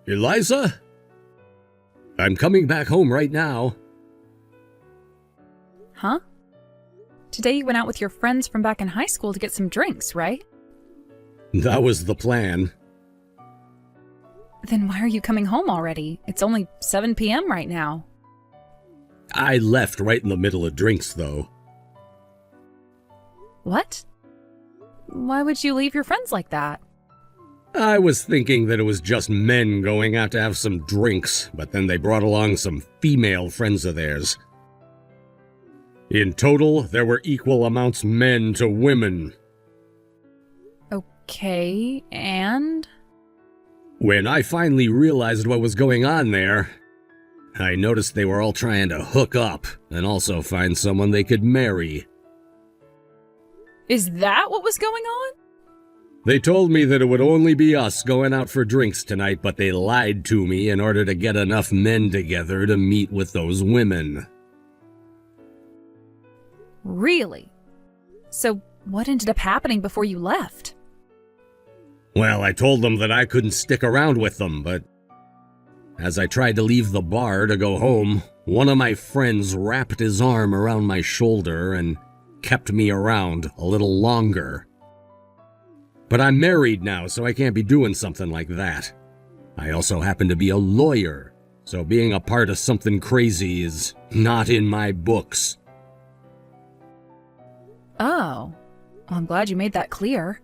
Eliza? I'm coming back home right now. Huh? Today you went out with your friends from back in high school to get some drinks, right? That was the plan. Then why are you coming home already? It's only 7 p.m. right now. I left right in the middle of drinks, though. What? Why would you leave your friends like that? I was thinking that it was just men going out to have some drinks, but then they brought along some female friends of theirs. In total, there were equal amounts men to women. Okay, and? When I finally realized what was going on there, I noticed they were all trying to hook up and also find someone they could marry. Is that what was going on? They told me that it would only be us going out for drinks tonight, but they lied to me in order to get enough men together to meet with those women. Really? So what ended up happening before you left? Well, I told them that I couldn't stick around with them, but as I tried to leave the bar to go home, one of my friends wrapped his arm around my shoulder and kept me around a little longer. But I'm married now, so I can't be doing something like that. I also happen to be a lawyer, so being a part of something crazy is not in my books. Oh, well, I'm glad you made that clear.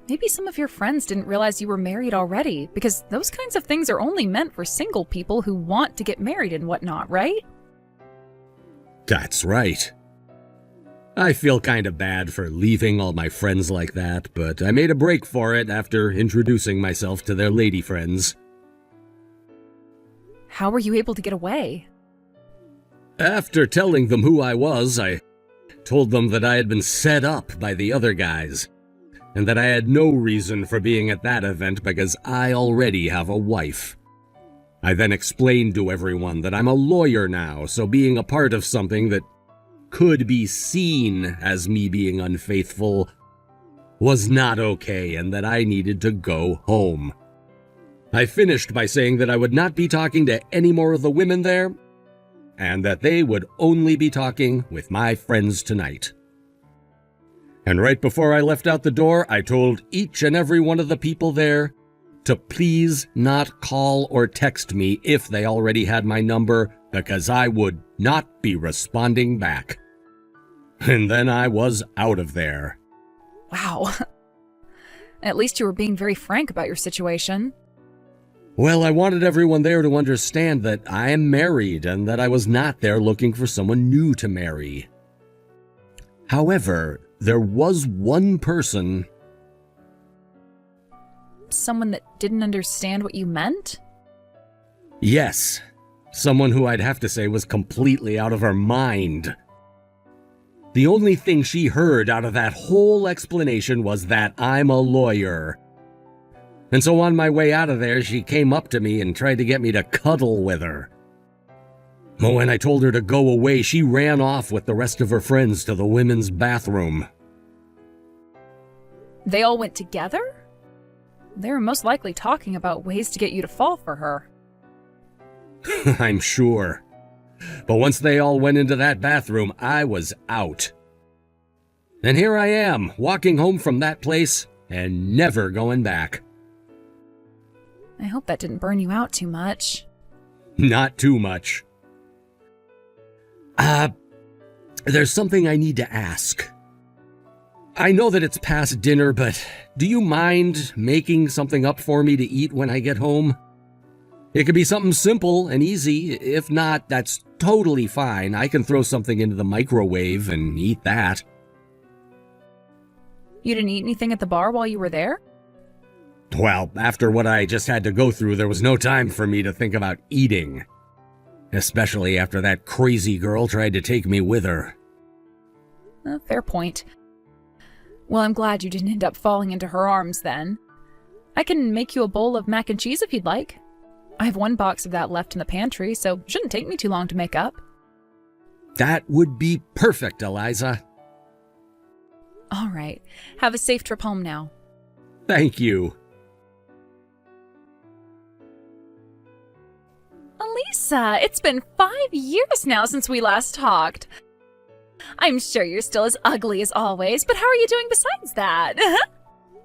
Maybe some of your friends didn't realize you were married already, because those kinds of things are only meant for single people who want to get married and whatnot, right? That's right. I feel kind of bad for leaving all my friends like that, but I made a break for it after introducing myself to their lady friends. How were you able to get away? After telling them who I was, I told them that I had been set up by the other guys, and that I had no reason for being at that event because I already have a wife. I then explained to everyone that I'm a lawyer now, so being a part of something that could be seen as me being unfaithful was not okay and that I needed to go home. I finished by saying that I would not be talking to any more of the women there, and that they would only be talking with my friends tonight. And right before I left out the door, I told each and every one of the people there to please not call or text me if they already had my number, because I would not be responding back. And then I was out of there. Wow. At least you were being very frank about your situation. Well, I wanted everyone there to understand that I am married and that I was not there looking for someone new to marry. However, there was one person. Someone that didn't understand what you meant? Yes, someone who I'd have to say was completely out of her mind. The only thing she heard out of that whole explanation was that I'm a lawyer. And so on my way out of there, she came up to me and tried to get me to cuddle with her. But when I told her to go away, she ran off with the rest of her friends to the women's bathroom. They all went together? They were most likely talking about ways to get you to fall for her. I'm sure. But once they all went into that bathroom, I was out. And here I am, walking home from that place and never going back. I hope that didn't burn you out too much. Not too much. There's something I need to ask. I know that it's past dinner, but do you mind making something up for me to eat when I get home? It could be something simple and easy. If not, that's totally fine. I can throw something into the microwave and eat that. You didn't eat anything at the bar while you were there? Well, after what I just had to go through, there was no time for me to think about eating. Especially after that crazy girl tried to take me with her. Fair point. Well, I'm glad you didn't end up falling into her arms then. I can make you a bowl of mac and cheese if you'd like. I have one box of that left in the pantry, so it shouldn't take me too long to make up. That would be perfect, Eliza. All right. Have a safe trip home now. Thank you. Lisa, it's been 5 years now since we last talked. I'm sure you're still as ugly as always, but how are you doing besides that?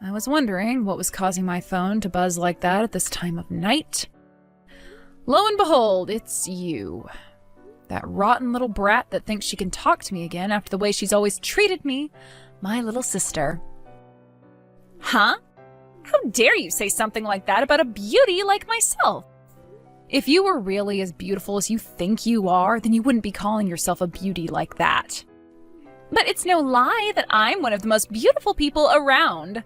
I was wondering what was causing my phone to buzz like that at this time of night. Lo and behold, it's you. That rotten little brat that thinks she can talk to me again after the way she's always treated me, my little sister. Huh? How dare you say something like that about a beauty like myself? If you were really as beautiful as you think you are, then you wouldn't be calling yourself a beauty like that. But it's no lie that I'm one of the most beautiful people around.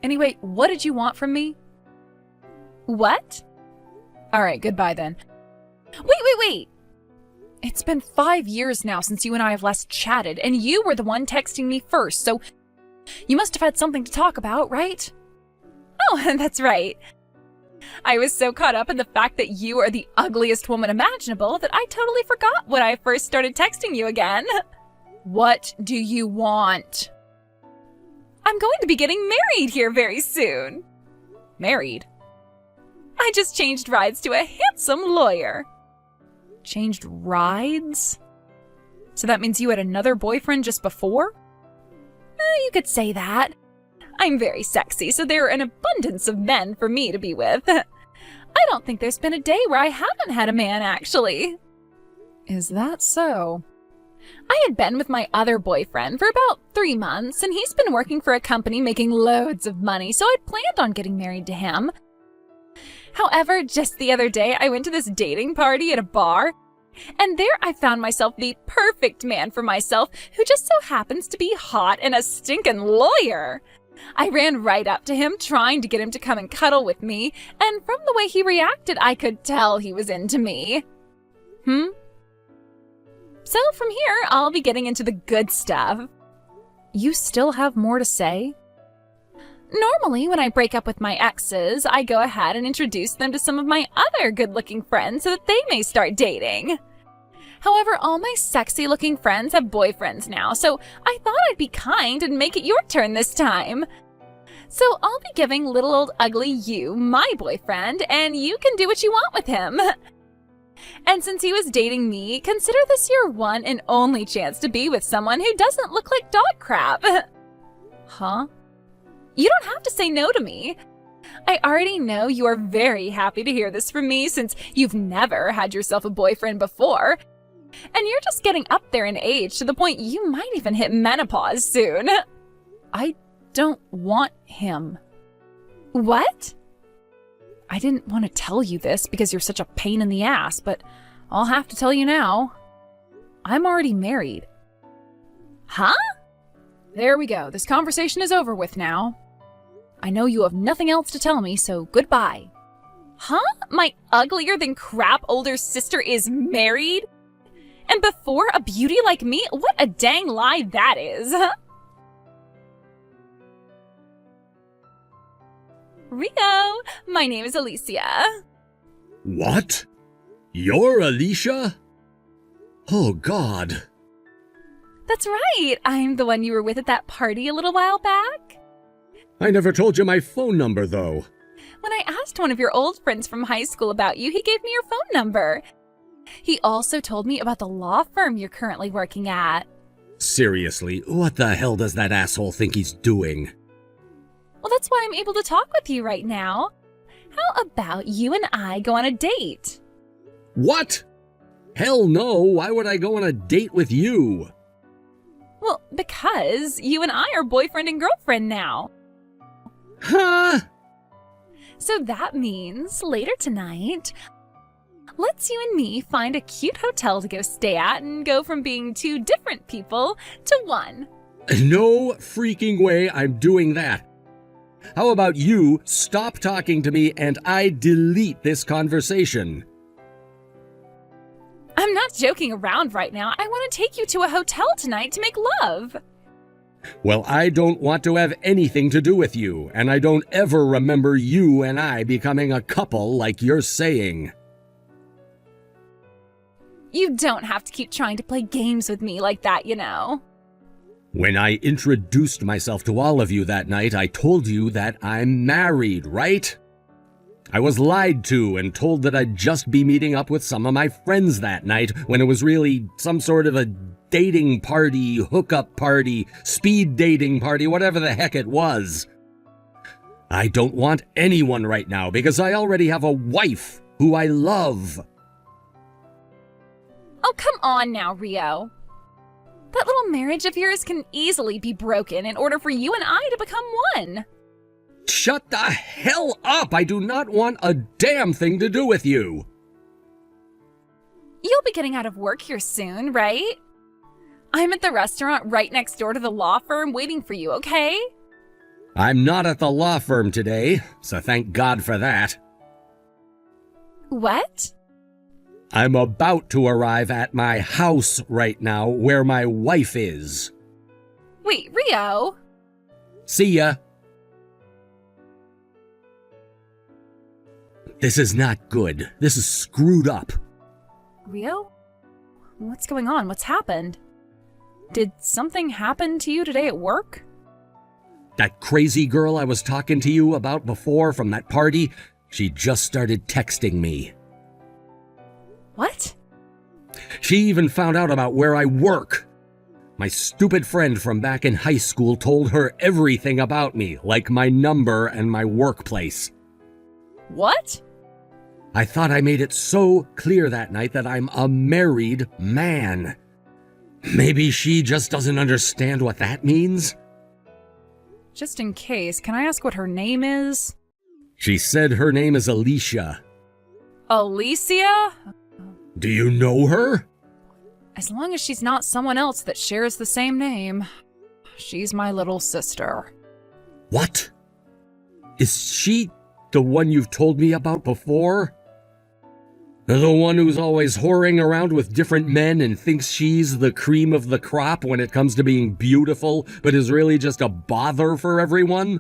Anyway, what did you want from me? What? Alright, goodbye then. Wait! It's been 5 years now since you and I have last chatted, and you were the one texting me first, so you must have had something to talk about, right? Oh, that's right. I was so caught up in the fact that you are the ugliest woman imaginable that I totally forgot when I first started texting you again. What do you want? I'm going to be getting married here very soon. Married? I just changed rides to a handsome lawyer. Changed rides? So that means you had another boyfriend just before? You could say that. I'm very sexy, so there are an abundance of men for me to be with. I don't think there's been a day where I haven't had a man, actually. Is that so? I had been with my other boyfriend for about 3 months, and he's been working for a company making loads of money, so I'd planned on getting married to him. However, just the other day, I went to this dating party at a bar, and there I found myself the perfect man for myself, who just so happens to be hot and a stinking lawyer. I ran right up to him, trying to get him to come and cuddle with me, and from the way he reacted, I could tell he was into me. So from here, I'll be getting into the good stuff. You still have more to say? Normally, when I break up with my exes, I go ahead and introduce them to some of my other good-looking friends so that they may start dating. However, all my sexy-looking friends have boyfriends now, so I thought I'd be kind and make it your turn this time. So I'll be giving little old ugly you my boyfriend, and you can do what you want with him. And since he was dating me, consider this your one and only chance to be with someone who doesn't look like dog crap. Huh? You don't have to say no to me. I already know you are very happy to hear this from me since you've never had yourself a boyfriend before. And you're just getting up there in age to the point you might even hit menopause soon. I don't want him. What? I didn't want to tell you this because you're such a pain in the ass, but I'll have to tell you now. I'm already married. Huh? There we go. This conversation is over with now. I know you have nothing else to tell me, so goodbye. Huh? My uglier than crap older sister is married? And before a beauty like me? What a dang lie that is. Rio, my name is Alicia. What? You're Alicia? Oh, God. That's right. I'm the one you were with at that party a little while back. I never told you my phone number, though. When I asked one of your old friends from high school about you, he gave me your phone number. He also told me about the law firm you're currently working at. Seriously, what the hell does that asshole think he's doing? Well, that's why I'm able to talk with you right now. How about you and I go on a date? What? Hell no, why would I go on a date with you? Well, because you and I are boyfriend and girlfriend now. Huh? So that means later tonight, let's you and me find a cute hotel to go stay at and go from being 2 different people to 1. No freaking way I'm doing that. How about you stop talking to me and I delete this conversation? I'm not joking around right now. I want to take you to a hotel tonight to make love. Well, I don't want to have anything to do with you, and I don't ever remember you and I becoming a couple like you're saying. You don't have to keep trying to play games with me like that, you know. When I introduced myself to all of you that night, I told you that I'm married, right? I was lied to and told that I'd just be meeting up with some of my friends that night when it was really some sort of a dating party, hookup party, speed dating party, whatever the heck it was. I don't want anyone right now because I already have a wife who I love. Oh, come on now, Rio. That little marriage of yours can easily be broken in order for you and I to become one. Shut the hell up! I do not want a damn thing to do with you! You'll be getting out of work here soon, right? I'm at the restaurant right next door to the law firm waiting for you, okay? I'm not at the law firm today, so thank God for that. What? I'm about to arrive at my house right now where my wife is. Wait, Rio? See ya. This is not good. This is screwed up. Rio? What's going on? What's happened? Did something happen to you today at work? That crazy girl I was talking to you about before from that party, she just started texting me. What? She even found out about where I work. My stupid friend from back in high school told her everything about me, like my number and my workplace. What? I thought I made it so clear that night that I'm a married man. Maybe she just doesn't understand what that means? Just in case, can I ask what her name is? She said her name is Alicia. Alicia? Do you know her? As long as she's not someone else that shares the same name. She's my little sister. What? Is she the one you've told me about before? The one who's always whoring around with different men and thinks she's the cream of the crop when it comes to being beautiful, but is really just a bother for everyone?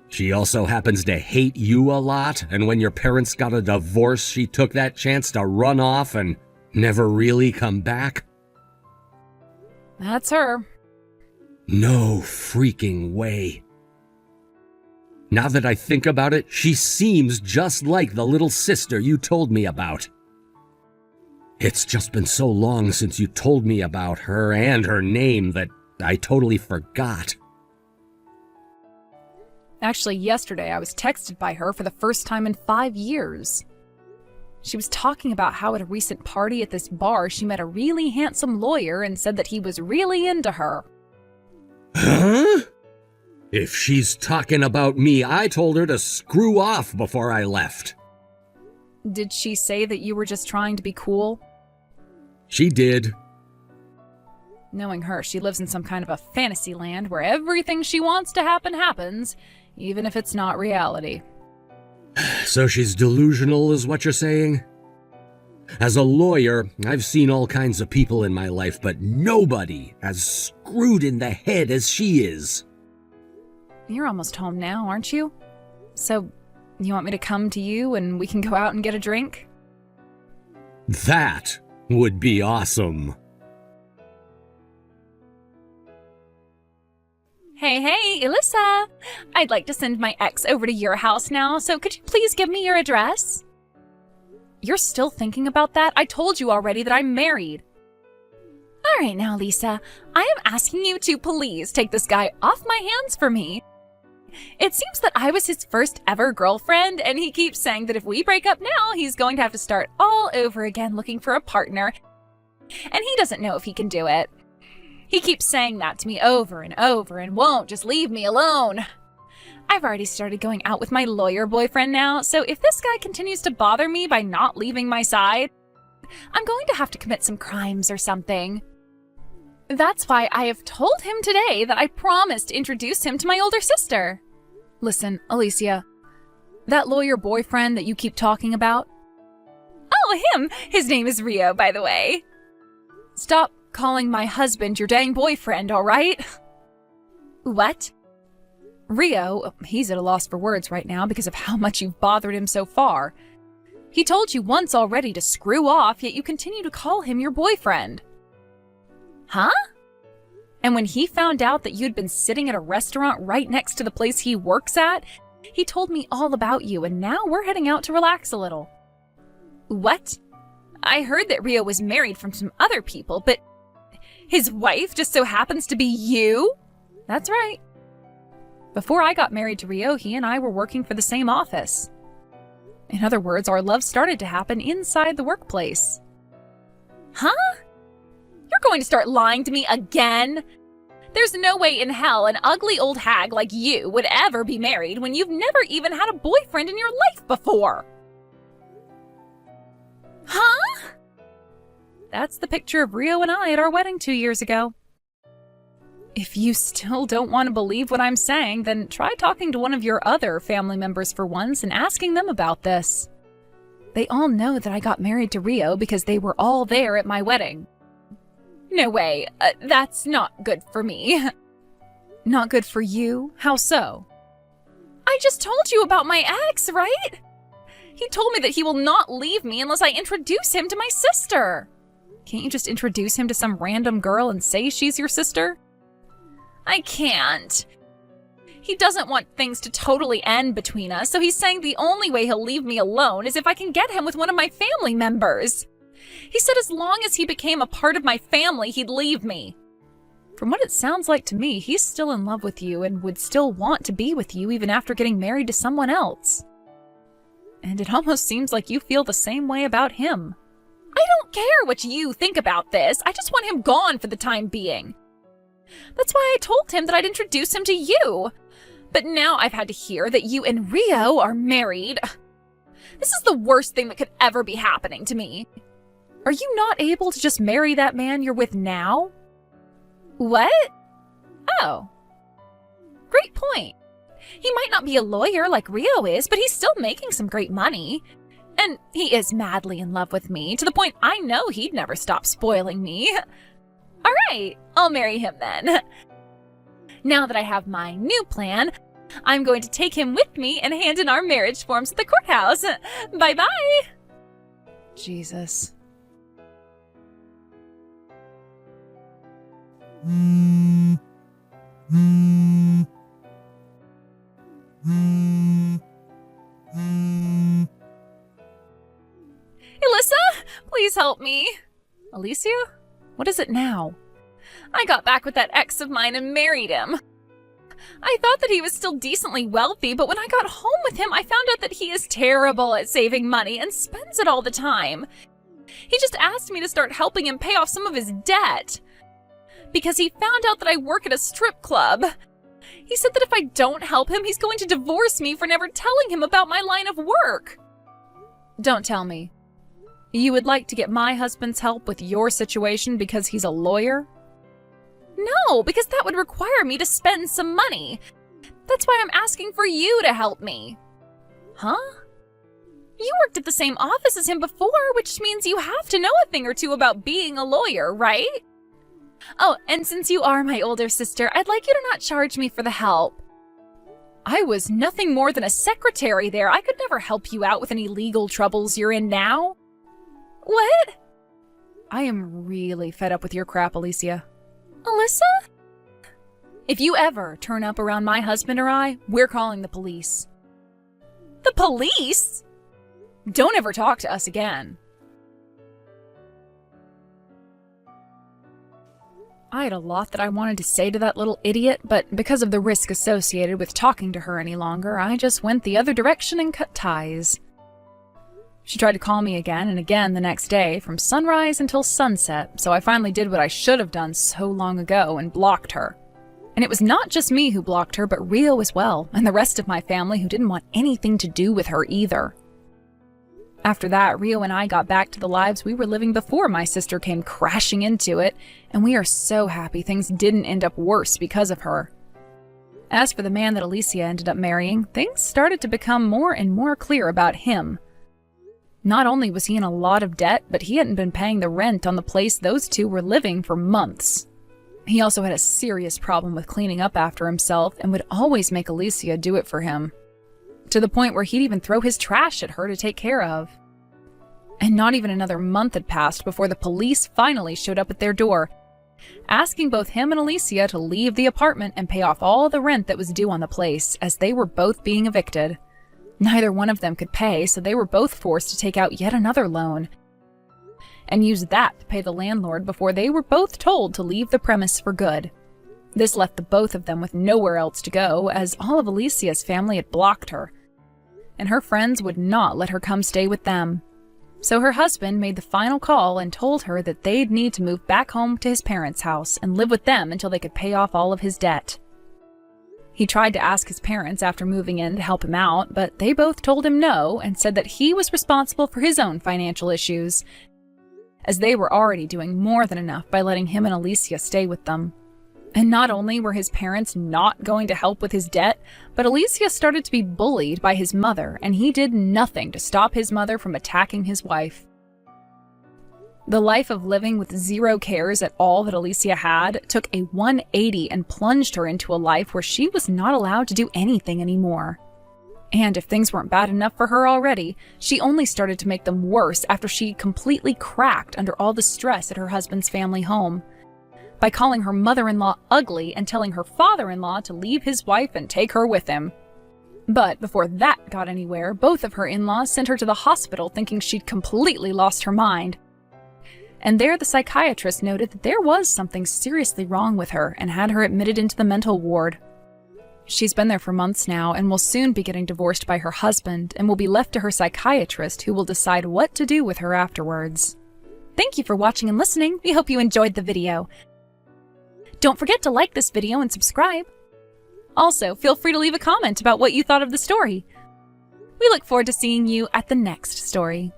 She also happens to hate you a lot, and when your parents got a divorce, she took that chance to run off and never really come back? That's her. No freaking way. Now that I think about it, she seems just like the little sister you told me about. It's just been so long since you told me about her and her name that I totally forgot. Actually, yesterday I was texted by her for the first time in 5 years. She was talking about how at a recent party at this bar she met a really handsome lawyer and said that he was really into her. Huh? If she's talking about me, I told her to screw off before I left. Did she say that you were just trying to be cool? She did. Knowing her, she lives in some kind of a fantasy land where everything she wants to happen happens, even if it's not reality. So she's delusional, is what you're saying? As a lawyer, I've seen all kinds of people in my life, but nobody as screwed in the head as she is. You're almost home now, aren't you? So, you want me to come to you and we can go out and get a drink? That would be awesome. Hey, Alyssa! I'd like to send my ex over to your house now, so could you please give me your address? You're still thinking about that? I told you already that I'm married. All right now, Lisa. I am asking you to please take this guy off my hands for me. It seems that I was his first ever girlfriend, and he keeps saying that if we break up now, he's going to have to start all over again looking for a partner. And he doesn't know if he can do it. He keeps saying that to me over and over and won't just leave me alone. I've already started going out with my lawyer boyfriend now, so if this guy continues to bother me by not leaving my side, I'm going to have to commit some crimes or something. That's why I have told him today that I promised to introduce him to my older sister. Listen, Alicia, that lawyer boyfriend that you keep talking about? Oh, him! His name is Rio, by the way. Stop calling my husband your dang boyfriend, all right? What? Rio, he's at a loss for words right now because of how much you've bothered him so far. He told you once already to screw off, yet you continue to call him your boyfriend. Huh? And when he found out that you'd been sitting at a restaurant right next to the place he works at, He told me all about you, and now we're heading out to relax a little. What? I heard that Rio was married from some other people, but his wife just so happens to be you? That's right. Before I got married to Rio, he and I were working for the same office. In other words, our love started to happen inside the workplace. Huh? You're going to start lying to me again? There's no way in hell an ugly old hag like you would ever be married when you've never even had a boyfriend in your life before. Huh? That's the picture of Rio and I at our wedding 2 years ago. If you still don't want to believe what I'm saying, then try talking to one of your other family members for once and asking them about this. They all know that I got married to Rio because they were all there at my wedding. No way. That's not good for me. Not good for you? How so? I just told you about my ex, right? He told me that he will not leave me unless I introduce him to my sister. Can't you just introduce him to some random girl and say she's your sister? I can't. He doesn't want things to totally end between us, so he's saying the only way he'll leave me alone is if I can get him with one of my family members. He said as long as he became a part of my family, he'd leave me. From what it sounds like to me, he's still in love with you and would still want to be with you even after getting married to someone else. And it almost seems like you feel the same way about him. I don't care what you think about this. I just want him gone for the time being. That's why I told him that I'd introduce him to you. But now I've had to hear that you and Rio are married. This is the worst thing that could ever be happening to me. Are you not able to just marry that man you're with now? What? Oh. Great point. He might not be a lawyer like Rio is, but he's still making some great money. And he is madly in love with me, to the point I know he'd never stop spoiling me. All right, I'll marry him then. Now that I have my new plan, I'm going to take him with me and hand in our marriage forms at the courthouse. Bye-bye. Jesus. Alyssa, please help me. Alicia? What is it now? I got back with that ex of mine and married him. I thought that he was still decently wealthy, but when I got home with him, I found out that he is terrible at saving money and spends it all the time. He just asked me to start helping him pay off some of his debt. Because he found out that I work at a strip club. He said that if I don't help him, he's going to divorce me for never telling him about my line of work. Don't tell me. You would like to get my husband's help with your situation because he's a lawyer? No, because that would require me to spend some money. That's why I'm asking for you to help me. Huh? You worked at the same office as him before, which means you have to know a thing or two about being a lawyer, right? Oh, and since you are my older sister, I'd like you to not charge me for the help. I was nothing more than a secretary there. I could never help you out with any legal troubles you're in now. What? I am really fed up with your crap, Alicia. Alyssa? If you ever turn up around my husband or I, we're calling the police. The police? Don't ever talk to us again. I had a lot that I wanted to say to that little idiot, but because of the risk associated with talking to her any longer, I just went the other direction and cut ties. She tried to call me again and again the next day, from sunrise until sunset, so I finally did what I should have done so long ago and blocked her. And it was not just me who blocked her, but Rio as well, and the rest of my family who didn't want anything to do with her either. After that, Rio and I got back to the lives we were living before my sister came crashing into it, and we are so happy things didn't end up worse because of her. As for the man that Alicia ended up marrying, things started to become more and more clear about him. Not only was he in a lot of debt, but he hadn't been paying the rent on the place those two were living for months. He also had a serious problem with cleaning up after himself and would always make Alicia do it for him, to the point where he'd even throw his trash at her to take care of. And not even another month had passed before the police finally showed up at their door, asking both him and Alicia to leave the apartment and pay off all the rent that was due on the place, as they were both being evicted. Neither one of them could pay, so they were both forced to take out yet another loan and use that to pay the landlord before they were both told to leave the premise for good. This left the both of them with nowhere else to go, as all of Alicia's family had blocked her, and her friends would not let her come stay with them. So her husband made the final call and told her that they'd need to move back home to his parents' house and live with them until they could pay off all of his debt. He tried to ask his parents after moving in to help him out, but they both told him no and said that he was responsible for his own financial issues, as they were already doing more than enough by letting him and Alicia stay with them. And not only were his parents not going to help with his debt, but Alicia started to be bullied by his mother, and he did nothing to stop his mother from attacking his wife. The life of living with zero cares at all that Alicia had took a 180 and plunged her into a life where she was not allowed to do anything anymore. And if things weren't bad enough for her already, she only started to make them worse after she completely cracked under all the stress at her husband's family home, by calling her mother-in-law ugly and telling her father-in-law to leave his wife and take her with him. But before that got anywhere, both of her in-laws sent her to the hospital thinking she'd completely lost her mind. And there the psychiatrist noted that there was something seriously wrong with her and had her admitted into the mental ward. She's been there for months now and will soon be getting divorced by her husband and will be left to her psychiatrist, who will decide what to do with her afterwards. Thank you for watching and listening. We hope you enjoyed the video. Don't forget to like this video and subscribe. Also, feel free to leave a comment about what you thought of the story. We look forward to seeing you at the next story.